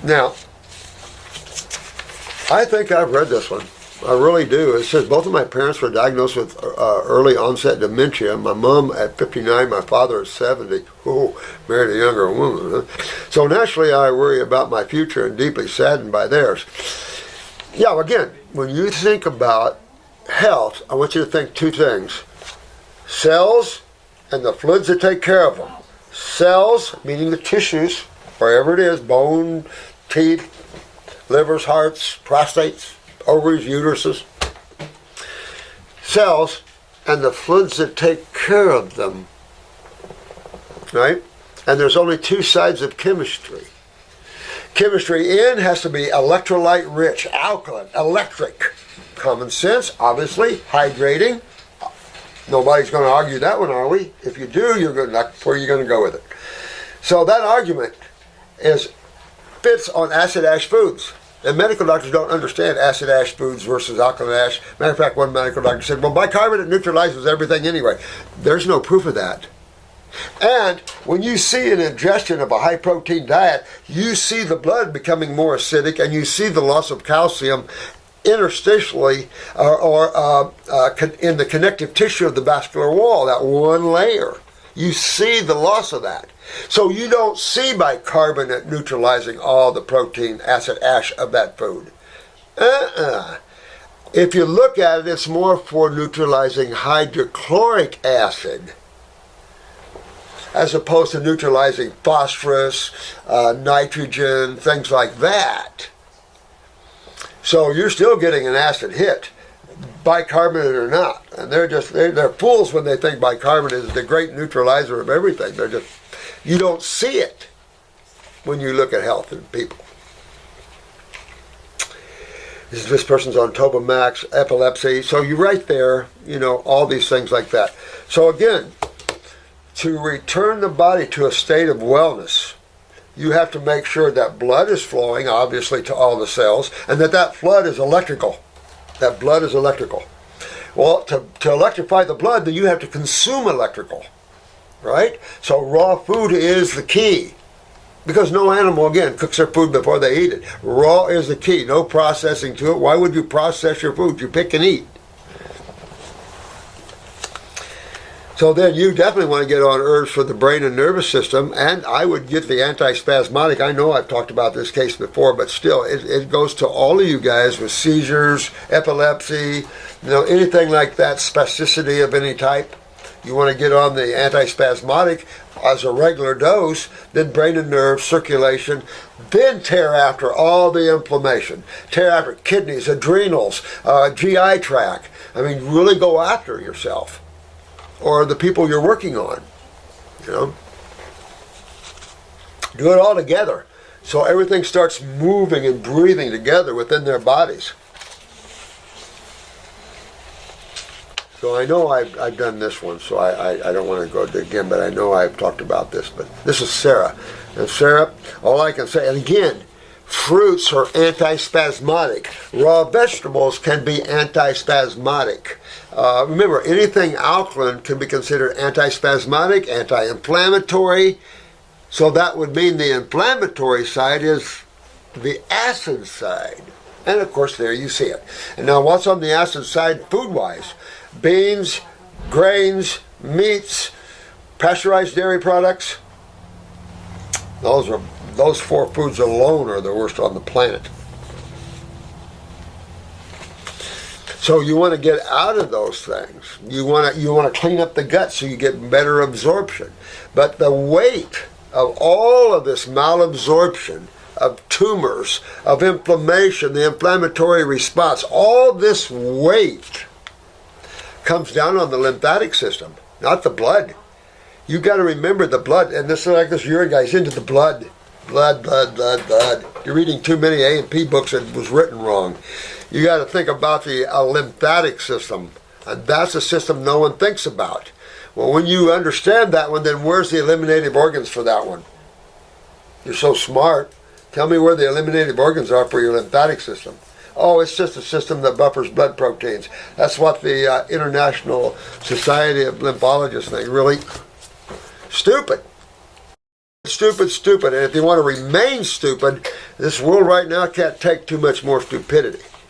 Now, I think I've read this one. I really do. It says both of my parents were diagnosed with early onset dementia. My mom at 59, my father at 70. Oh, married a younger woman. Huh? So naturally I worry about my future and deeply saddened by theirs. Yeah, again, when you think about health, I want you to think two things. Cells and the fluids that take care of them. Cells, meaning the tissues, wherever it is, bone, teeth, livers, hearts, prostates, ovaries, uteruses. Cells and the fluids that take care of them. Right? And there's only two sides of chemistry. Chemistry in has to be electrolyte rich, alkaline, electric. Common sense, obviously, hydrating. Nobody's going to argue that one, are we? If you do, you're going to, where are you going to go with it? So that argument fits on acid-ash foods. And medical doctors don't understand acid-ash foods versus alkaline ash. Matter of fact, one medical doctor said, well, bicarbonate neutralizes everything anyway. There's no proof of that. And when you see an ingestion of a high-protein diet, you see the blood becoming more acidic, and you see the loss of calcium interstitially or in the connective tissue of the vascular wall, that one layer. You see the loss of that. So you don't see bicarbonate neutralizing all the protein, acid, ash of that food. If you look at it, it's more for neutralizing hydrochloric acid as opposed to neutralizing phosphorus, nitrogen, things like that. So you're still getting an acid hit, bicarbonate or not. And they're fools when they think bicarbonate is the great neutralizer of everything. You don't see it when you look at health in people. This person's on Tobamax, epilepsy. So you're right there, all these things like that. So again, to return the body to a state of wellness, you have to make sure that blood is flowing, obviously, to all the cells, and that blood is electrical. That blood is electrical. Well, to electrify the blood, then you have to consume electrical, right? So raw food is the key. Because no animal, again, cooks their food before they eat it. Raw is the key. No processing to it. Why would you process your food? You pick and eat. So then you definitely want to get on herbs for the brain and nervous system, and I would get the antispasmodic. I know I've talked about this case before, but still, it goes to all of you guys with seizures, epilepsy, anything like that, spasticity of any type. You want to get on the antispasmodic as a regular dose, then brain and nerve, circulation, then tear after all the inflammation. Tear after kidneys, adrenals, GI tract. I mean, really go after yourself. Or the people you're working on, Do it all together. So everything starts moving and breathing together within their bodies. So I know I've done this one, so I don't want to go again, but I know I've talked about this. But this is Sarah. And Sarah, all I can say, and again, fruits are antispasmodic. Raw vegetables can be antispasmodic. Remember, anything alkaline can be considered antispasmodic, anti-inflammatory. So that would mean the inflammatory side is the acid side. And of course, there you see it. And now what's on the acid side food-wise? Beans, grains, meats, pasteurized dairy products. Those four foods alone are the worst on the planet. So you want to get out of those things. You want to clean up the gut so you get better absorption. But the weight of all of this malabsorption, of tumors, of inflammation, the inflammatory response, all this weight comes down on the lymphatic system, not the blood. You've got to remember the blood, and this is like this urine guy's into the blood. Blood. You're reading too many A&P books and it was written wrong. You got to think about the lymphatic system, and that's a system no one thinks about. Well, when you understand that one, then where's the eliminative organs for that one? You're so smart. Tell me where the eliminative organs are for your lymphatic system. Oh, it's just a system that buffers blood proteins. That's what the International Society of Lymphologists think. Really stupid. stupid, stupid. And if you want to remain stupid, this world right now can't take too much more stupidity.